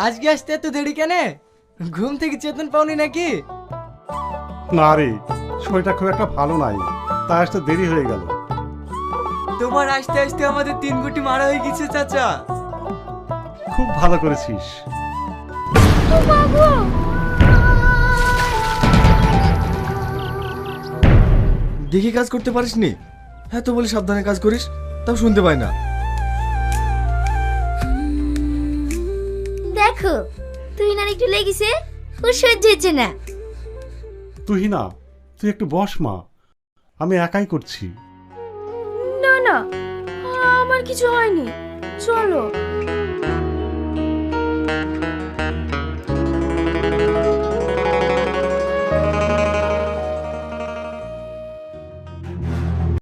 আজকে আসতে এত দেরি কেন? ঘুম থেকে চেতন পাওনি নাকি? না রে, শরীরটা খুব একটা ভালো নাই, তাই আসতে দেরি হয়ে গেল। তোমার আসতে আসতে আমাদের 3 গুটি মারা হয়ে গেছে চাচা। খুব ভালো করেছিস। দেখি কাজ করতে পারিস নি? হ্যাঁ তো বলি সাবধানে কাজ করিস, তাও শুনতে পাই না। দেখো তুই না একটু লেগেছে, ও সহ্য হচ্ছে না। তুই না, তুই একটু বস মা, আমি একাই করছি। না না, আমার কিছু হয়নি, চলো।